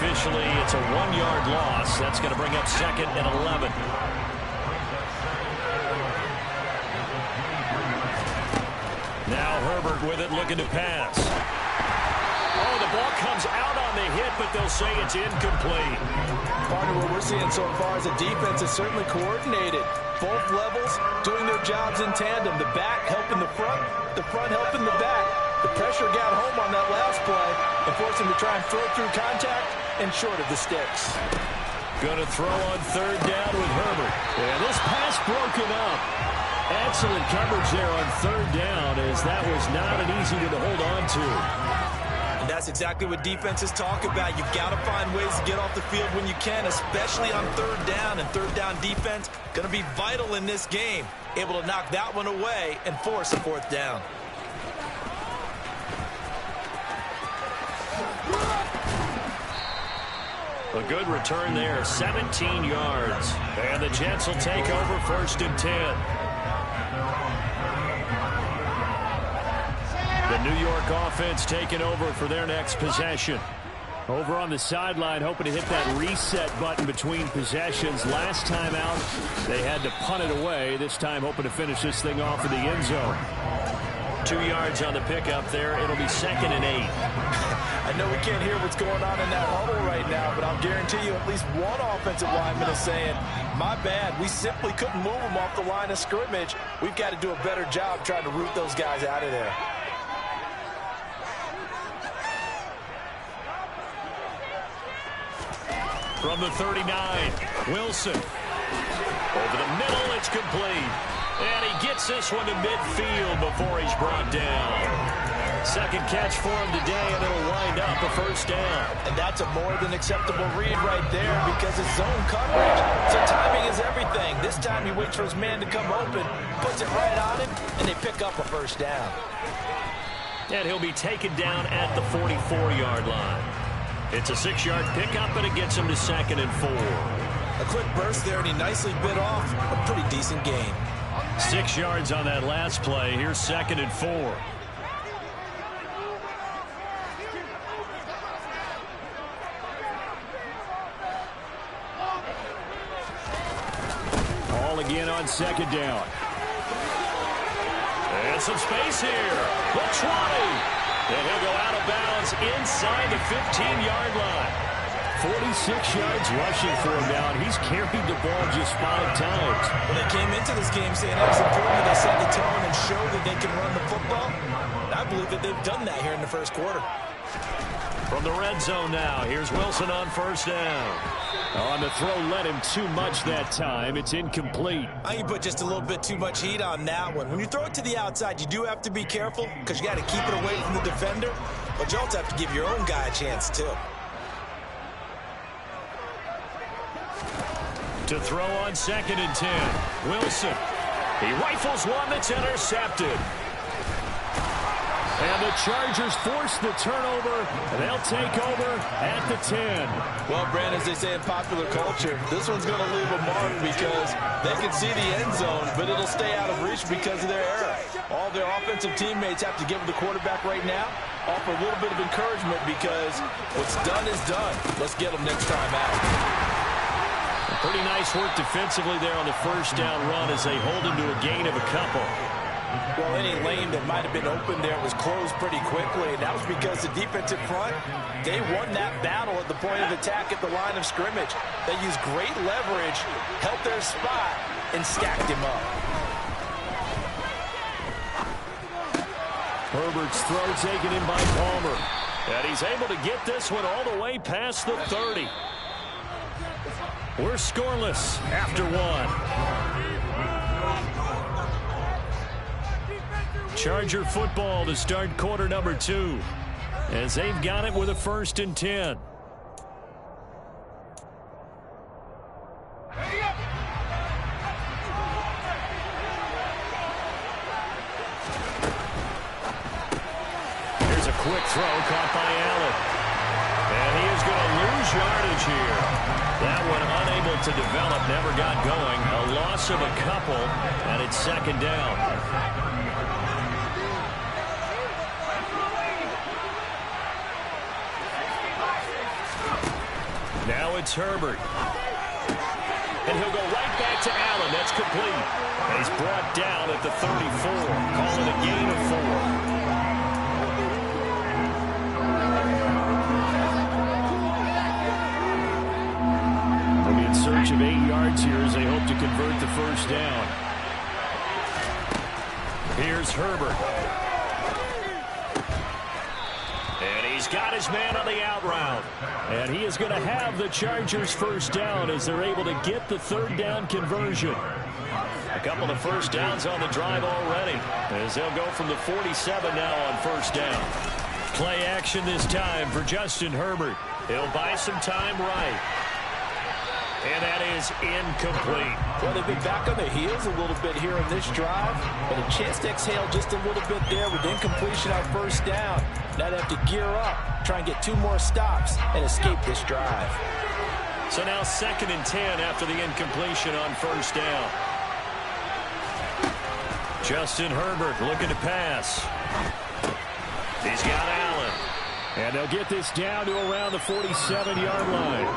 officially it's a 1-yard loss. That's going to bring up 2nd and 11. Now Herbert with it, looking to pass. Oh, the ball comes out on the hit, but they'll say it's incomplete. Part of what we're seeing so far is the defense is certainly coordinated. Both levels doing their jobs in tandem. The back helping the front helping the back. The pressure got home on that last play and forced him to try and throw through contact and short of the sticks. Going to throw on 3rd down with Herbert. And this pass broken up. Excellent coverage there on 3rd down, as that was not an easy one to hold on to. And that's exactly what defenses talk about. You've got to find ways to get off the field when you can, especially on 3rd down. And 3rd down defense going to be vital in this game. Able to knock that one away and force a 4th down. A good return there, 17 yards. And the Jets will take over 1st and 10. The New York offense taking over for their next possession. Over on the sideline, hoping to hit that reset button between possessions. Last time out, they had to punt it away. This time, hoping to finish this thing off in the end zone. 2 yards on the pickup there. It'll be 2nd and 8. I know we can't hear what's going on in that huddle right now, but I'll guarantee you at least one offensive lineman is saying, my bad, we simply couldn't move them off the line of scrimmage. We've got to do a better job trying to root those guys out of there. From the 39, Wilson. Over the middle, it's complete. And he gets this one to midfield before he's brought down. 2nd catch for him today, and it'll wind up a 1st down. And that's a more than acceptable read right there because it's zone coverage. So timing is everything. This time he waits for his man to come open, puts it right on him, and they pick up a 1st down. And he'll be taken down at the 44-yard line. It's a 6-yard pickup, and it gets him to 2nd and 4. A quick burst there, and he nicely bit off a pretty decent gain. 6 yards on that last play. Here's 2nd and 4. All again on 2nd down. And some space here. The 20. And he'll go out of bounds inside the 15-yard line. 46 yards rushing for him now, and he's carried the ball just 5 times. When they came into this game saying it was important that they set the tone and show that they can run the football, I believe that they've done that here in the 1st quarter. From the red zone now, here's Wilson on 1st down. On the throw, led him too much that time. It's incomplete. I think you put just a little bit too much heat on that one. When you throw it to the outside, you do have to be careful because you got to keep it away from the defender, but you also have to give your own guy a chance too. To throw on 2nd and 10. Wilson. He rifles one that's intercepted. And the Chargers force the turnover, and they'll take over at the 10. Well, Brandon, as they say in popular culture, this one's going to leave a mark because they can see the end zone, but it'll stay out of reach because of their error. All their offensive teammates have to give the quarterback right now, offer a little bit of encouragement because what's done is done. Let's get them next time out. Pretty nice work defensively there on the 1st down run as they hold him to a gain of a couple. Well, any lane that might have been open there was closed pretty quickly, and that was because the defensive front, they won that battle at the point of attack at the line of scrimmage. They used great leverage, held their spot, and stacked him up. Herbert's throw taken in by Palmer. And he's able to get this one all the way past the 30. We're scoreless after 1. Charger football to start quarter number 2 as they've got it with a 1st and 10. Here's a quick throw caught by Allen. And he is going to lose yardage here. That one unable to develop, never got going. A loss of a couple, and it's 2nd down. Now it's Herbert. And he'll go right back to Allen. That's complete. And he's brought down at the 34. Call it a gain of 4. They'll be in search of 8 yards here as they hope to convert the first down. Here's Herbert. And he's got his man on the out route. And he is going to have the Chargers first down as they're able to get the third down conversion. A couple of first downs on the drive already as they'll go from the 47 now on first down. Play action this time for Justin Herbert. He'll buy some time right. And that is incomplete. Well, they've been back on their heels a little bit here in this drive, but a chance to exhale just a little bit there with incompletion on first down. Now they have to gear up, try and get 2 more stops, and escape this drive. So now 2nd and 10 after the incompletion on first down. Justin Herbert looking to pass. He's got Allen. And they'll get this down to around the 47-yard line.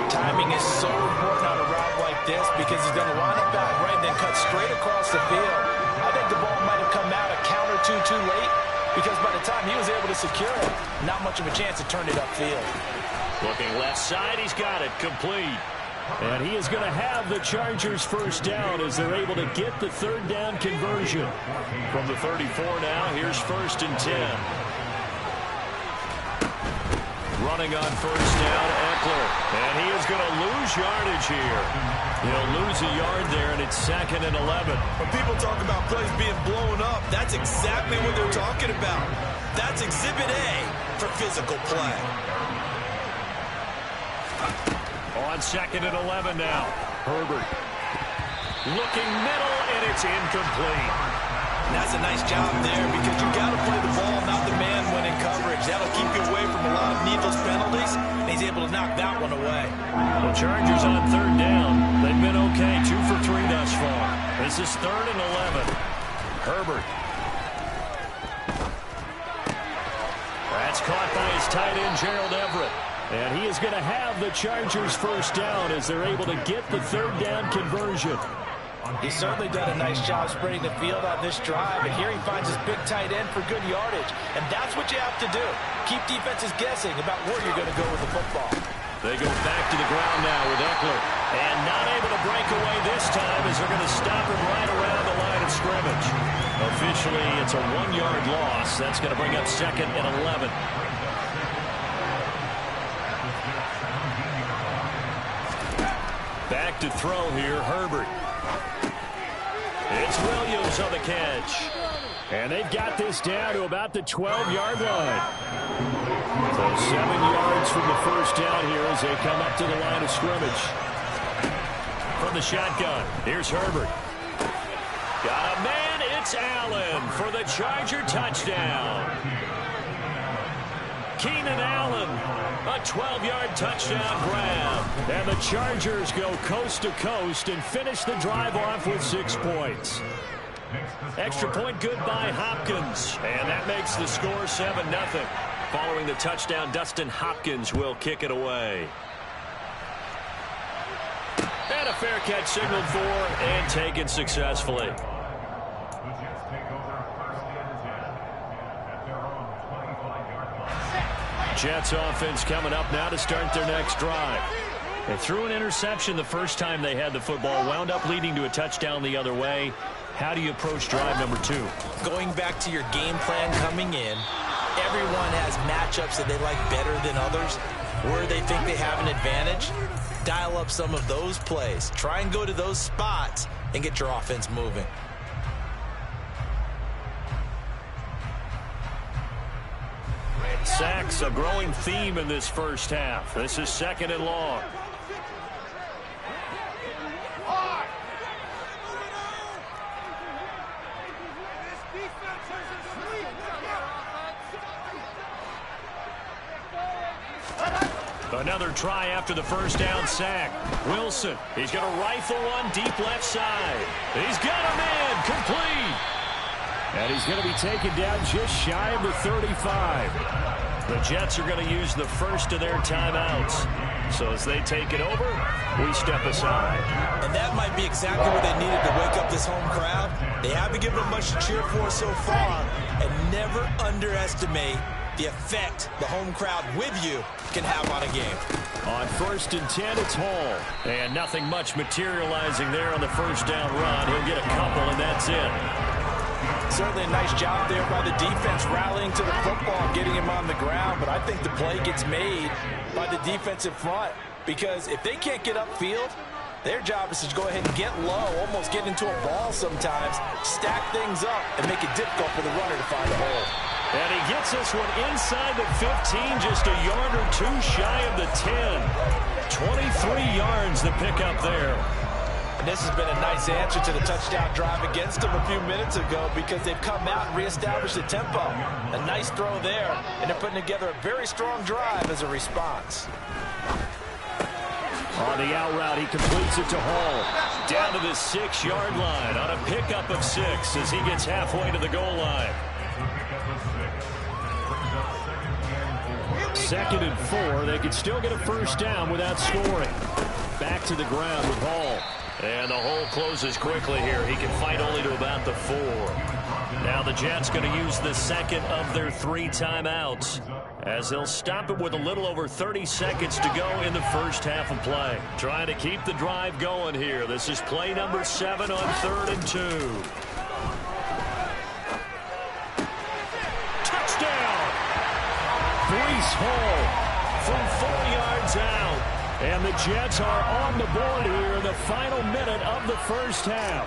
Timing is so important on a route like this because he's going to line up out right and then cut straight across the field. I think the ball might have come out a count or two too late because by the time he was able to secure it, not much of a chance to turn it upfield. Looking left side, he's got it complete. And he is going to have the Chargers first down as they're able to get the third down conversion. From the 34 now, here's 1st and 10. Running on first down, Eckler. And he is going to lose yardage here. He'll lose a yard there, and it's 2nd and 11. When people talk about plays being blown up, that's exactly what they're talking about. That's Exhibit A for physical play. On 2nd and 11 now. Herbert. Looking middle, and it's incomplete. And that's a nice job there because you got to play the ball, not the man when in coverage. That'll keep you away from a lot of needless penalties, and he's able to knock that one away. The Chargers on 3rd down. They've been okay, 2 for 3 thus far. This is 3rd and 11. Herbert. That's caught by his tight end, Gerald Everett. And he is going to have the Chargers first down as they're able to get the third down conversion. He's certainly done a nice job spreading the field on this drive, and here he finds his big tight end for good yardage. And that's what you have to do. Keep defenses guessing about where you're going to go with the football. They go back to the ground now with Eckler. And not able to break away this time as they're going to stop him right around the line of scrimmage. Officially, it's a 1-yard loss. That's going to bring up 2nd and 11. Back to throw here, Herbert. It's Williams on the catch. And they've got this down to about the 12-yard line. So 7 yards from the first down here as they come up to the line of scrimmage. From the shotgun, here's Herbert. Got a man, it's Allen for the Charger touchdown. Keenan Allen, a 12-yard touchdown grab. And the Chargers go coast to coast and finish the drive off with 6 points. Extra point good by Hopkins. And that makes the score 7-0. Following the touchdown, Dustin Hopkins will kick it away. And a fair catch signaled for and taken successfully. Jets offense coming up now to start their next drive. They threw an interception the first time they had the football, wound up leading to a touchdown the other way. How do you approach drive number 2? Going back to your game plan coming in, everyone has matchups that they like better than others. Where they think they have an advantage, dial up some of those plays. Try and go to those spots and get your offense moving. Sacks, a growing theme in this first half. This is 2nd and long. Another try after the first down sack. Wilson, he's going to rifle one deep left side. He's got a man complete. And he's going to be taken down just shy of the 35. The Jets are going to use the first of their timeouts. So as they take it over, we step aside. And that might be exactly what they needed to wake up this home crowd. They haven't given them much to cheer for so far. And never underestimate the effect the home crowd with you can have on a game. On 1st and 10, it's Hall. And nothing much materializing there on the first down run. He'll get a couple, and that's it. Certainly a nice job there by the defense rallying to the football, getting him on the ground. But I think the play gets made by the defensive front, because if they can't get upfield, their job is to go ahead and get low, almost get into a ball sometimes, stack things up, and make it difficult for the runner to find a hole. And he gets this one inside the 15, just a yard or two shy of the 10. 23 yards to pick up there. And this has been a nice answer to the touchdown drive against them a few minutes ago, because they've come out and reestablished the tempo. A nice throw there, and they're putting together a very strong drive as a response. On the out route, he completes it to Hall. Down to the 6-yard line on a pickup of 6 as he gets halfway to the goal line. 2nd and 4. They could still get a first down without scoring. Back to the ground with Hall. And the hole closes quickly here. He can fight only to about the 4. Now the Jets going to use the second of their 3 timeouts, as they'll stop it with a little over 30 seconds to go in the first half of play. Trying to keep the drive going here. This is play number 7 on 3rd and 2. Touchdown! Breece Hall from 4 yards out. And the Jets are on the board here in the final minute of the first half.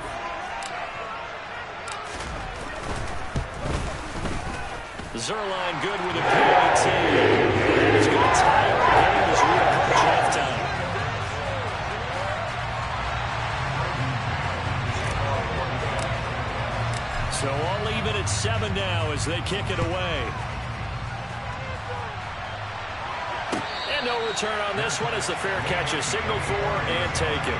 Zerline good with a PAT. And it's going to tie up the game as we approach halftime. So all even at 7 now as they kick it away. And no return on this one as the fair catch is signaled for and taken.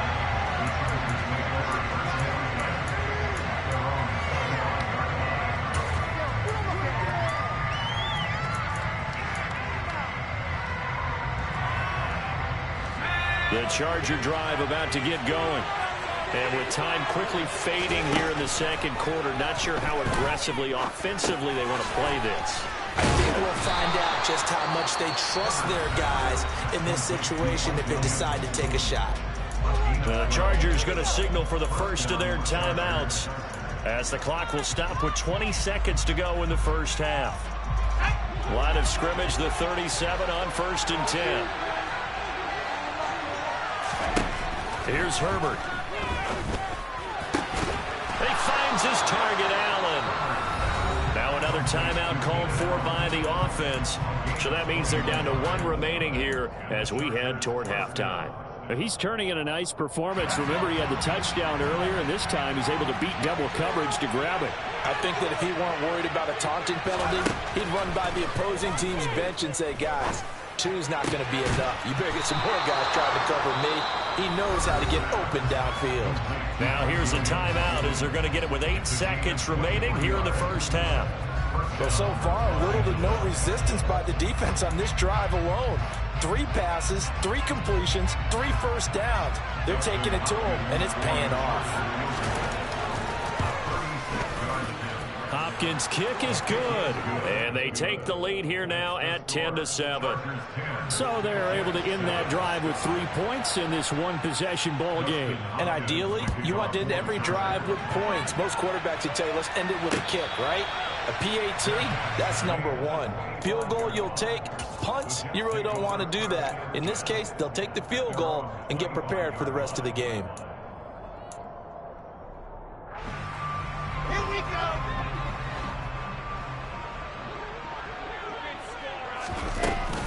The Charger drive about to get going. And with time quickly fading here in the second quarter, not sure how aggressively, offensively they want to play this. I think we'll find out just how much they trust their guys in this situation if they decide to take a shot. The Chargers going to signal for the first of their timeouts, as the clock will stop with 20 seconds to go in the first half. Line of scrimmage, the 37 on 1st and 10. Here's Herbert. He finds his target, Allen. Now another timeout called for by the offense. So that means they're down to 1 remaining here as we head toward halftime. He's turning in a nice performance. Remember, he had the touchdown earlier, and this time he's able to beat double coverage to grab it. I think that if he weren't worried about a taunting penalty, he'd run by the opposing team's bench and say, guys, 2's not going to be enough. You better get some more guys trying to cover me. He knows how to get open downfield. Now here's a timeout as they're going to get it with 8 seconds remaining here in the first half. Well, so far, little to no resistance by the defense on this drive alone. 3 passes, 3 completions, 3 first downs. They're taking it to him, and it's paying off. Hopkins' kick is good, and they take the lead here now at 10-7. So they're able to end that drive with 3 points in this one-possession ball game. And ideally, you want to end every drive with points. Most quarterbacks would tell you, let's end it with a kick, right? A PAT, that's number 1. Field goal you'll take. Punts, you really don't want to do that. In this case, they'll take the field goal and get prepared for the rest of the game. Here we go.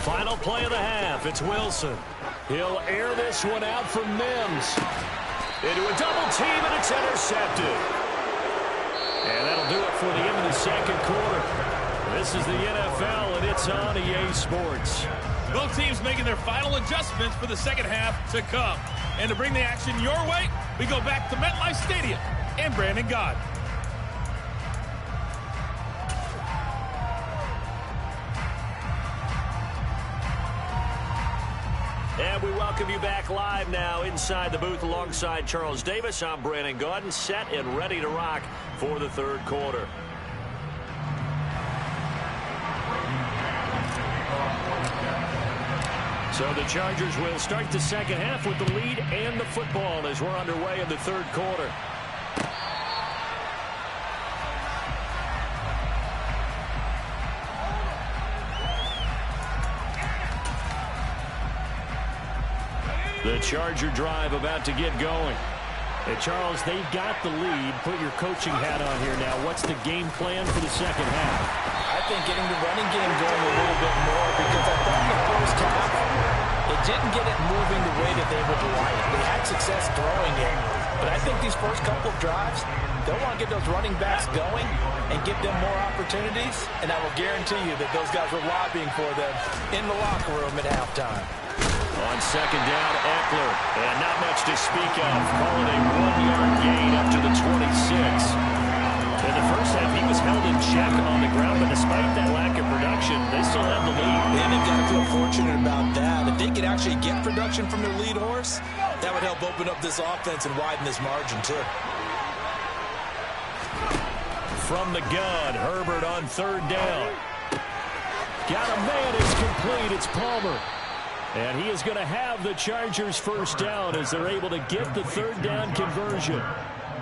Final play of the half. It's Wilson. He'll air this one out from Mims. Into a double team, and it's intercepted. And that'll do it for the end of the second quarter. This is the NFL, and it's on EA Sports. Both teams making their final adjustments for the second half to come. And to bring the action your way, we go back to MetLife Stadium and Brandon Gott. We welcome you back live now inside the booth alongside Charles Davis. I'm Brandon Gaudin, set and ready to rock for the third quarter. So the Chargers will start the second half with the lead and the football as we're underway in the third quarter. The Charger drive about to get going. Hey, Charles, they've got the lead. Put your coaching hat on here now. What's the game plan for the second half? I think getting the running game going a little bit more, because I thought in the first half it didn't get it moving the way that they would like. They had success throwing it, but I think these first couple of drives, they'll want to get those running backs going and give them more opportunities, and I will guarantee you that those guys were lobbying for them in the locker room at halftime. On second down, Eckler, and not much to speak of. Calling a 1-yard gain up to the 26. In the first half, he was held in check on the ground, but despite that lack of production, they still have the lead. And they've got to feel fortunate about that. If they could actually get production from their lead horse, that would help open up this offense and widen this margin, too. From the gun, Herbert on third down. Got a man, it's complete, it's Palmer. And he is going to have the Chargers first down as they're able to get the third down conversion.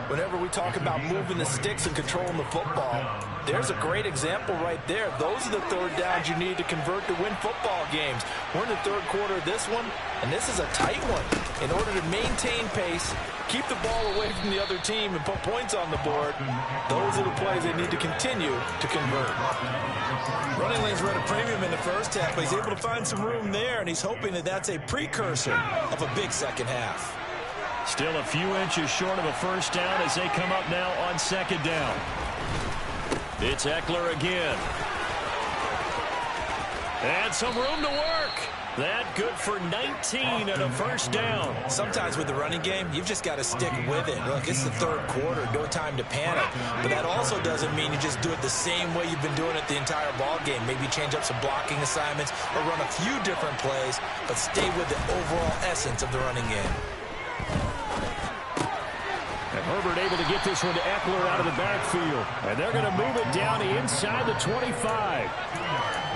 Whenever we talk about moving the sticks and controlling the football, there's a great example right there. Those are the third downs you need to convert to win football games. We're in the third quarter of this one, and this is a tight one. In order to maintain pace, keep the ball away from the other team, and put points on the board, those are the plays they need to continue to convert. Running lanes were at a premium in the first half, but he's able to find some room there, and he's hoping that that's a precursor of a big second half. Still a few inches short of a first down as they come up now on second down. It's Eckler again. And some room to work. That good for 19 and a first down. Sometimes with the running game, you've just got to stick with it. Look, it's the third quarter, no time to panic. But that also doesn't mean you just do it the same way you've been doing it the entire ball game. Maybe change up some blocking assignments or run a few different plays, but stay with the overall essence of the running game. And Herbert able to get this one to Eckler out of the backfield. And they're going to move it down inside the 25.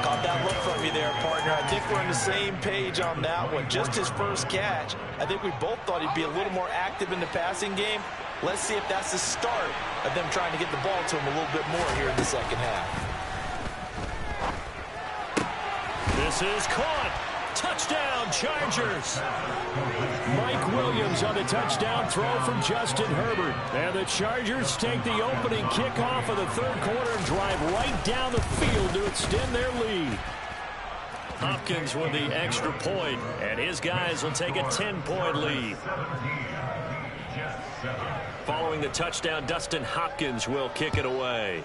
Caught that look from you there, partner. I think we're on the same page on that one. Just his first catch. I think we both thought he'd be a little more active in the passing game. Let's see if that's the start of them trying to get the ball to him a little bit more here in the second half. This is caught. Touchdown, Chargers. Mike Williams on the touchdown throw from Justin Herbert. And the Chargers take the opening kickoff of the third quarter and drive right down the field to extend their lead. Hopkins with the extra point, and his guys will take a 10-point lead. Following the touchdown, Dustin Hopkins will kick it away.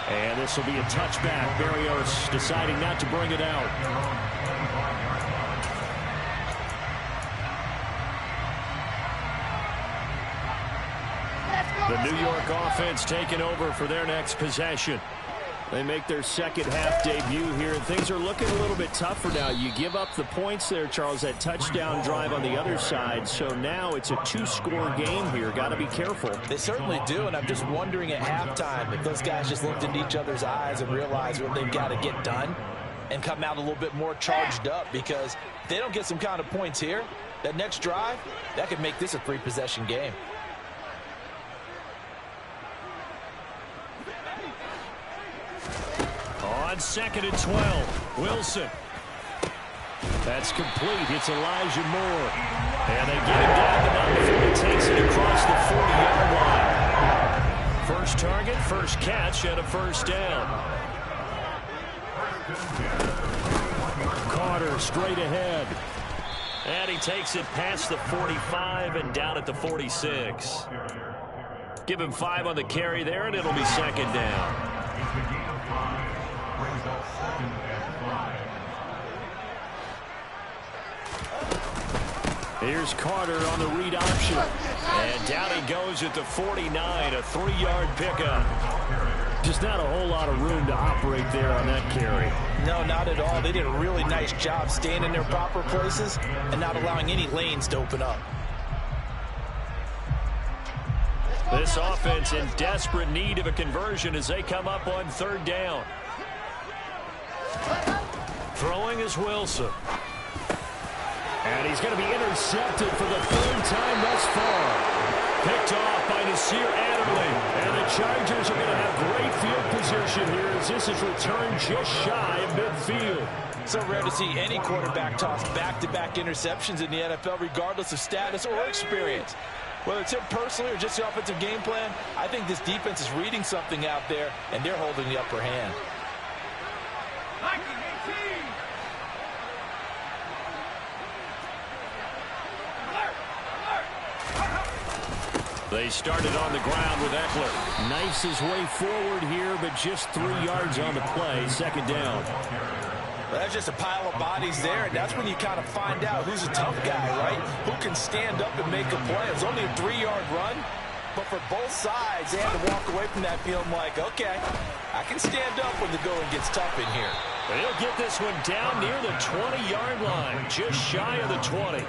And this will be a touchback. Berrios deciding not to bring it out. The New York offense taking over for their next possession. They make their second half debut here, and things are looking a little bit tougher now. You give up the points there, Charles, that touchdown drive on the other side. So now it's a two-score game here. Got to be careful. They certainly do, and I'm just wondering at halftime if those guys just looked into each other's eyes and realized what they've got to get done and come out a little bit more charged up, because if they don't get some kind of points here, that next drive, that could make this a three-possession game. On second and 12, Wilson. That's complete. It's Elijah Moore. And they get him down to not before he takes it across the 40-yard line. First target, first catch, and a first down. Carter straight ahead. And he takes it past the 45 and down at the 46. Give him 5 on the carry there, and it'll be second down. Here's Carter on the read option. And down he goes at the 49, a 3-yard pickup. Just not a whole lot of room to operate there on that carry. No, not at all. They did a really nice job staying in their proper places and not allowing any lanes to open up. This offense in desperate need of a conversion as they come up on third down. Throwing is Wilson. And he's going to be intercepted for the third time thus far. Picked off by Nasir Adderley. And the Chargers are going to have great field position here as this is returned just shy of midfield. So rare to see any quarterback toss back-to-back interceptions in the NFL, regardless of status or experience. Whether it's him personally or just the offensive game plan, I think this defense is reading something out there, and they're holding the upper hand. They started on the ground with Eckler. Knifes his way forward here, but just 3 yards on the play. Second down. Well, that's just a pile of bodies there, and that's when you kind of find out who's a tough guy, right? Who can stand up and make a play. It was only a 3-yard run, but for both sides, they had to walk away from that feeling like, okay, I can stand up when the going gets tough in here. But he'll get this one down near the 20-yard line, just shy of the 20.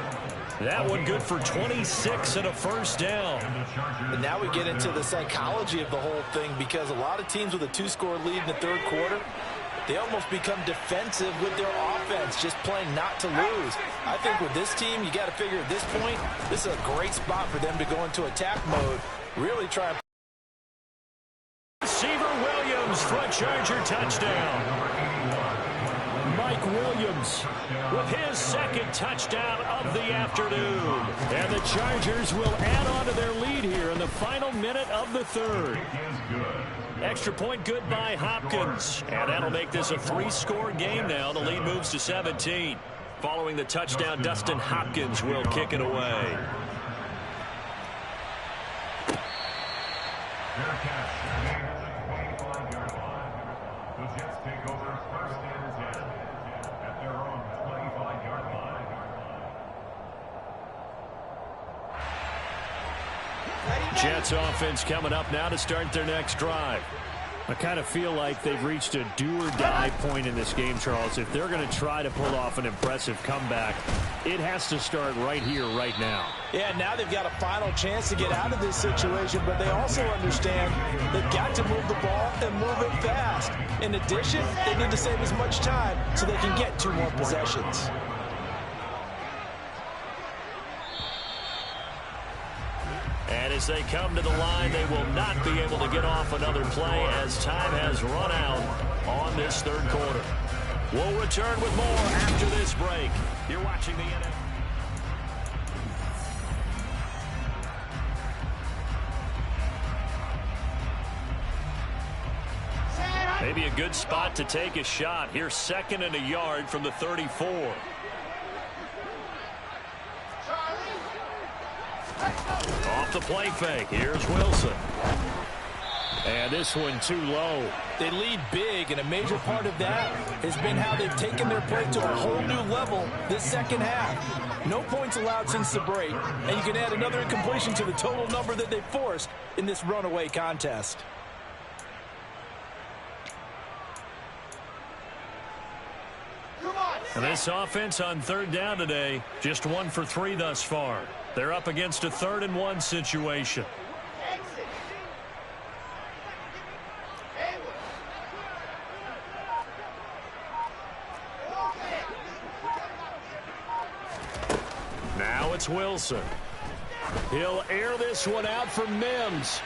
That one good for 26 and a first down. And now we get into the psychology of the whole thing, because a lot of teams with a 2-score lead in the third quarter, they almost become defensive with their offense, just playing not to lose. I think with this team, you got to figure at this point, this is a great spot for them to go into attack mode, really try and... Receiver Williams for a Charger touchdown. Mike Williams with his second touchdown of the afternoon. And the Chargers will add on to their lead here in the final minute of the third. Extra point good by Hopkins. And that'll make this a 3-score game now. The lead moves to 17. Following the touchdown, Dustin Hopkins will kick it away. Jets offense coming up now to start their next drive. I kind of feel like they've reached a do-or-die point in this game, Charles. If they're going to try to pull off an impressive comeback, it has to start right here, right now. Yeah, now they've got a final chance to get out of this situation, but they also understand they've got to move the ball and move it fast. In addition, they need to save as much time so they can get 2 more possessions. And as they come to the line, they will not be able to get off another play as time has run out on this third quarter. We'll return with more after this break. You're watching the NFL. Maybe a good spot to take a shot. Here, 2nd and a yard from the 34. Off the play fake. Here's Wilson. And this one too low. They lead big, and a major part of that has been how they've taken their play to a whole new level this second half. No points allowed since the break, and you can add another incompletion to the total number that they forced in this runaway contest. And this offense on third down today, just 1 for 3 thus far. They're up against a 3rd and 1 situation. Now it's Wilson. He'll air this one out for Mims.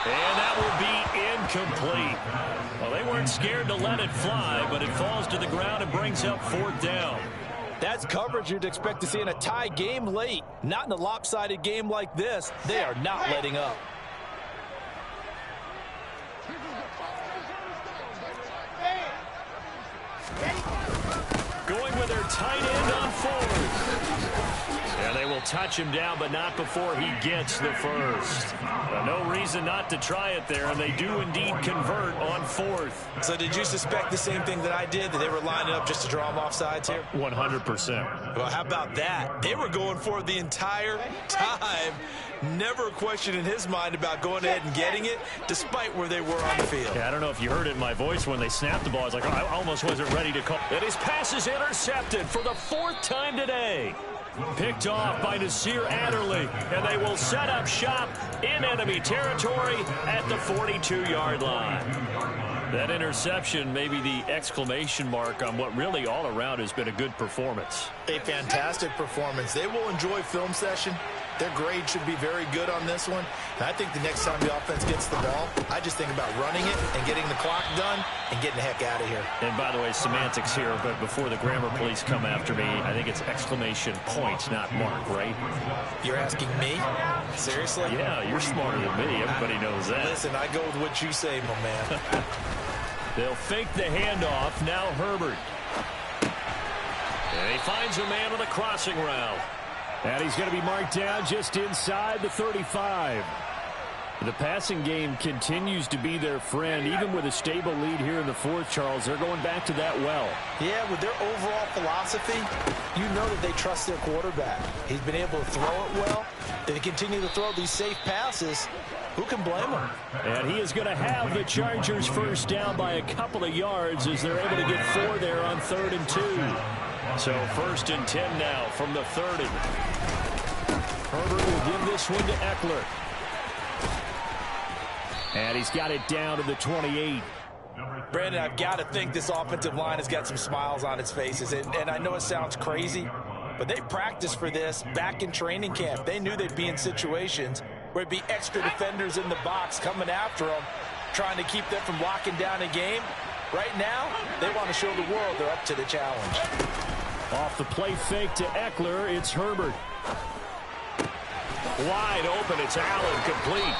And that will be incomplete. Well, they weren't scared to let it fly, but it falls to the ground and brings up 4th down. That's coverage you'd expect to see in a tie game late. Not in a lopsided game like this. They are not letting up. Going with their tight end on 4th. And they will touch him down, but not before he gets the first. No reason not to try it there, and they do indeed convert on fourth. So did you suspect the same thing that I did, that they were lining up just to draw them off sides here? 100%. Well, how about that? They were going for it the entire time. Never a question in his mind about going ahead and getting it, despite where they were on the field. Yeah, I don't know if you heard it in my voice when they snapped the ball. I was like, oh, I almost wasn't ready to call. And his pass is intercepted for the fourth time today. Picked off by Nasir Adderley, and they will set up shop in enemy territory at the 42-yard line. That interception may be the exclamation mark on what really all around has been a good performance. A fantastic performance. They will enjoy film session. Their grade should be very good on this one. And I think the next time the offense gets the ball, I just think about running it and getting the clock done and getting the heck out of here. And by the way, semantics here, but before the grammar police come after me, I think it's exclamation point, not mark, right? You're asking me? Seriously? Yeah, you're smarter than me. Everybody knows that. Listen, I go with what you say, my man. They'll fake the handoff. Now Herbert. And he finds a man on the crossing route. And he's going to be marked down just inside the 35. The passing game continues to be their friend. Even with a stable lead here in the fourth, Charles, they're going back to that well. Yeah, with their overall philosophy, you know that they trust their quarterback. He's been able to throw it well. They continue to throw these safe passes. Who can blame him? And he is going to have the Chargers first down by a couple of yards as they're able to get 4 there on 3rd and 2. So 1st and 10 now from the 30. Herbert will give this one to Eckler. And he's got it down to the 28. Brandon, I've got to think this offensive line has got some smiles on its faces. And I know it sounds crazy, but they practiced for this back in training camp. They knew they'd be in situations where it'd be extra defenders in the box coming after them, trying to keep them from locking down a game. Right now, they want to show the world they're up to the challenge. Off the play fake to Eckler, it's Herbert. Wide open, it's Allen, complete.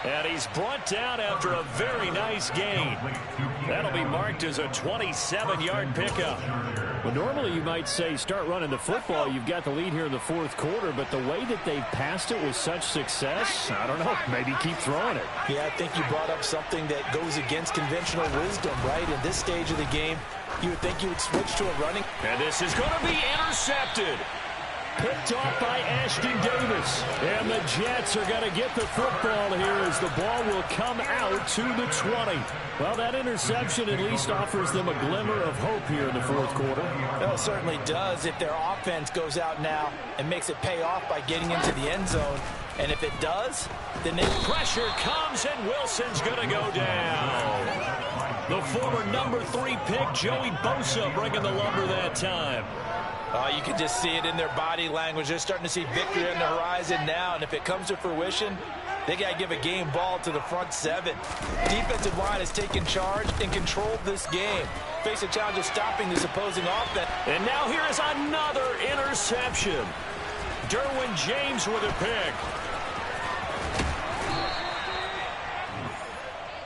And he's brought down after a very nice gain. That'll be marked as a 27-yard pickup. Well, normally you might say start running the football. You've got the lead here in the fourth quarter, but the way that they've passed it with such success, I don't know, maybe keep throwing it. Yeah, I think you brought up something that goes against conventional wisdom, right? In this stage of the game, you would think you would switch to a running. And this is going to be intercepted. Picked off by Ashton Davis. And the Jets are going to get the football here as the ball will come out to the 20. Well, that interception at least offers them a glimmer of hope here in the fourth quarter. Well, it certainly does if their offense goes out now and makes it pay off by getting into the end zone. And if it does, then the pressure comes and Wilson's going to go down. The former number 3 pick, Joey Bosa, bringing the lumber that time. You can just see it in their body language. They're starting to see victory on the horizon now, and if it comes to fruition, they got to give a game ball to the front 7. Defensive line has taken charge and controlled this game. Face a challenge of stopping this opposing offense. And now here is another interception. Derwin James with a pick.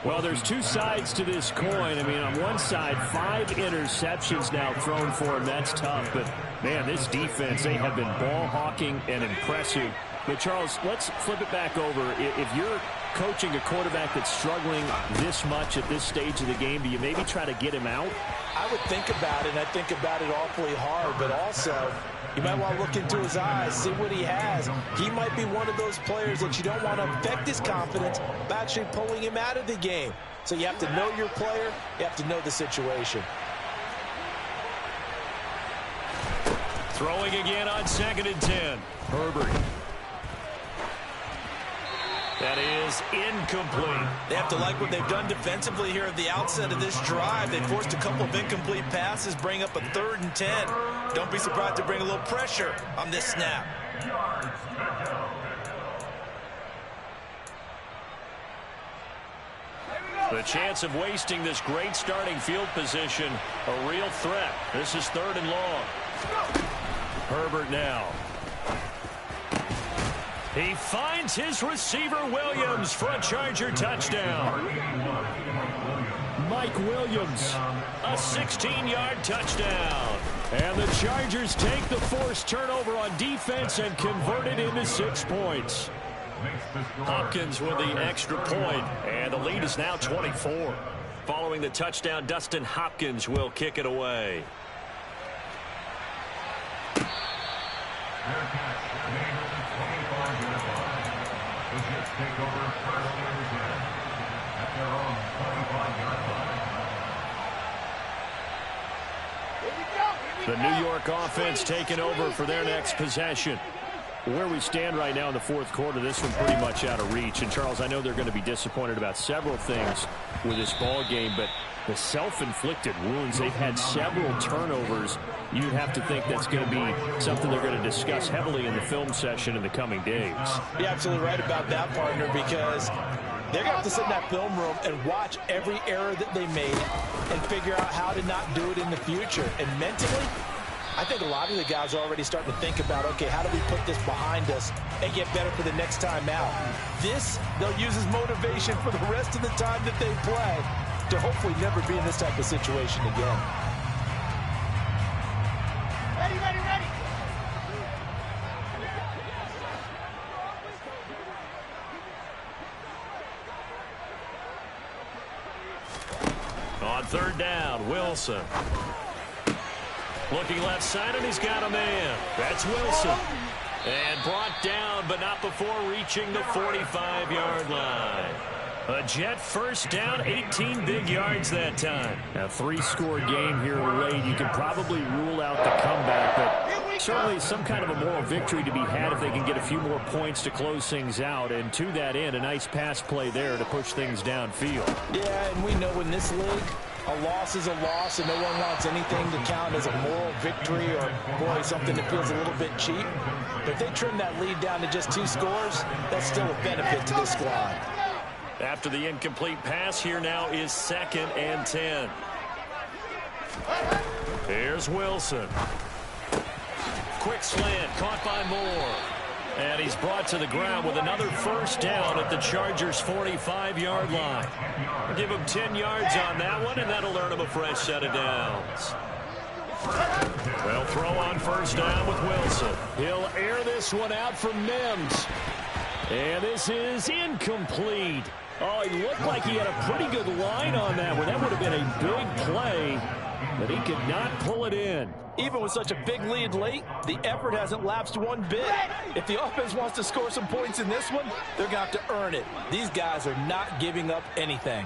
Well, there's two sides to this coin. I mean, on one side, 5 interceptions now thrown for him. That's tough. But, man, this defense, they have been ball hawking and impressive. But, Charles, let's flip it back over. If you're coaching a quarterback that's struggling this much at this stage of the game, do you maybe try to get him out? I would think about it, and I think about it awfully hard. But also, you might want to look into his eyes, see what he has. He might be one of those players that you don't want to affect his confidence by actually pulling him out of the game. So you have to know your player. You have to know the situation. Throwing again on 2nd and 10. Herbert. That is incomplete. They have to like what they've done defensively here at the outset of this drive. They forced a couple of incomplete passes, bring up a 3rd and 10. Don't be surprised to bring a little pressure on this snap. The chance of wasting this great starting field position, a real threat. This is 3rd and long. Herbert now. He finds his receiver, Williams, for a Charger touchdown. Mike Williams, a 16-yard touchdown. And the Chargers take the forced turnover on defense and convert it into 6 points. Hopkins with the extra point, and the lead is now 24. Following the touchdown, Dustin Hopkins will kick it away. The New York offense taking over for their next possession. Where we stand right now in the fourth quarter, this one pretty much out of reach. And, Charles, I know they're going to be disappointed about several things with this ball game, but the self-inflicted wounds, they've had several turnovers. You'd have to think that's going to be something they're going to discuss heavily in the film session in the coming days. You're absolutely right about that, partner, because they're going to have to sit in that film room and watch every error that they made and figure out how to not do it in the future. And mentally, I think a lot of the guys are already starting to think about, okay, how do we put this behind us and get better for the next time out? This, they'll use as motivation for the rest of the time that they play to hopefully never be in this type of situation again. Ready, ready, ready. On third down, Wilson. Looking left side, and he's got a man. That's Wilson. And brought down, but not before reaching the 45-yard line. A Jet first down, 18 big yards that time. A three-score game here late. You can probably rule out the comeback, but certainly some kind of a moral victory to be had if they can get a few more points to close things out. And to that end, a nice pass play there to push things downfield. Yeah, and we know in this league, a loss is a loss, and no one wants anything to count as a moral victory or, boy, something that feels a little bit cheap. But if they trim that lead down to just 2 scores, that's still a benefit to this squad. After the incomplete pass, here now is 2nd and 10. Here's Wilson. Quick slant, caught by Moore. And he's brought to the ground with another first down at the Chargers' 45-yard line. Give him 10 yards on that one, and that'll earn him a fresh set of downs. They'll throw on first down with Wilson. He'll air this one out for Mims. And this is incomplete. Oh, he looked like he had a pretty good line on that one. That would have been a big play, but he could not pull it in. Even with such a big lead late, the effort hasn't lapsed one bit. If the offense wants to score some points in this one, they're going to have to earn it. These guys are not giving up anything.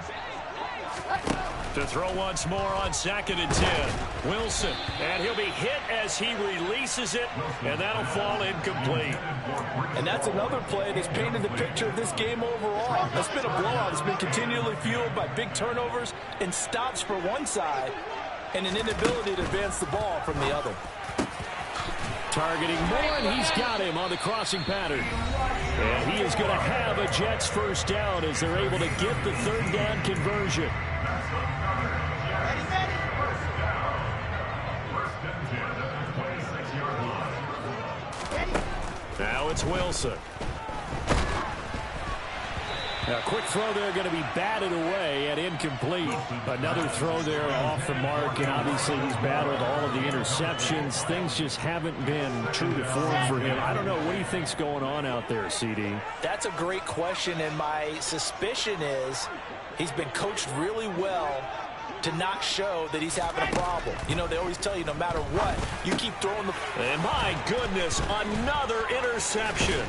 To throw once more on 2nd and 10. Wilson, and he'll be hit as he releases it, and that'll fall incomplete. And that's another play that's painted the picture of this game overall. It's been a blowout. It's been continually fueled by big turnovers and stops for one side and an inability to advance the ball from the other. Targeting Moore, and he's got him on the crossing pattern. And he is going to have a Jets first down as they're able to get the third down conversion. Now it's Wilson. A quick throw there going to be batted away and incomplete. Another throw there off the mark, and obviously he's battled all of the interceptions. Things just haven't been true to form for him. I don't know. What do you think's going on out there, CD? That's a great question, and my suspicion is he's been coached really well to not show that he's having a problem. You know, they always tell you no matter what, you keep throwing the... And my goodness, another interception.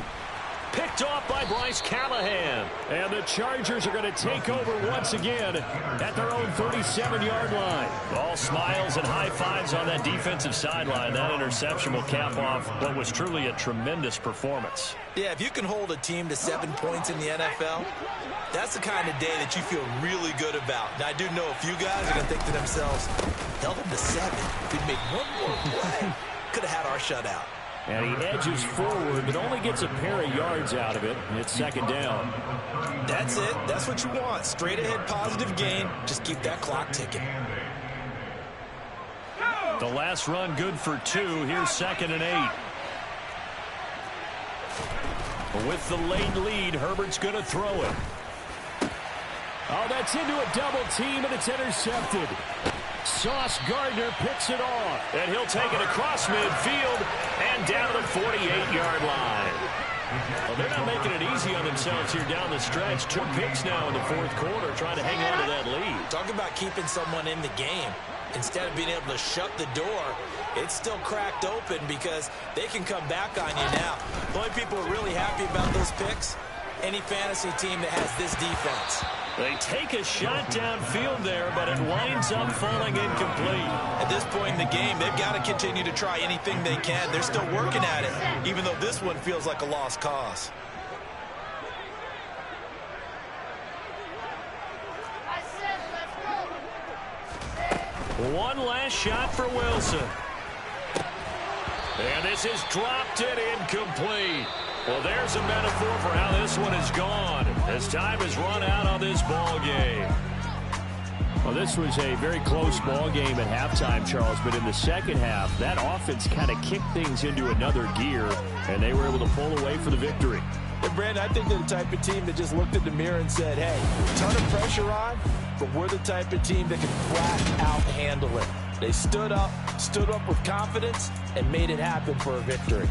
Picked off by Bryce Callahan. And the Chargers are going to take over once again at their own 37-yard line. All smiles and high fives on that defensive sideline. That interception will cap off what was truly a tremendous performance. Yeah, if you can hold a team to 7 points in the NFL, that's the kind of day that you feel really good about. Now, I do know a few guys are going to think to themselves, held them to 7. If we'd made one more play, could have had our shutout. And he edges forward, but only gets a pair of yards out of it. It's 2nd down. That's it. That's what you want. Straight ahead positive gain. Just keep that clock ticking. The last run good for 2. Here's 2nd and 8. With the late lead, Herbert's going to throw it. Oh, that's into a double team, and it's intercepted. Sauce Gardner picks it off, and he'll take it across midfield and down to the 48-yard line. Well, they're not making it easy on themselves here down the stretch. 2 picks now in the fourth quarter, trying to hang on to that lead. Talk about keeping someone in the game. Instead of being able to shut the door, it's still cracked open because they can come back on you now. The only people who are really happy about those picks, any fantasy team that has this defense. They take a shot downfield there, but it winds up falling incomplete. At this point in the game, they've got to continue to try anything they can. They're still working at it, even though this one feels like a lost cause. One last shot for Wilson. And this is dropped it incomplete. Well, there's a metaphor for how this one is gone as time has run out on this ball game. Well, this was a very close ball game at halftime, Charles, but in the second half, that offense kind of kicked things into another gear, and they were able to pull away for the victory. And Brandon, I think they're the type of team that just looked in the mirror and said, hey, ton of pressure on, but we're the type of team that can flat out handle it. They stood up with confidence, and made it happen for a victory.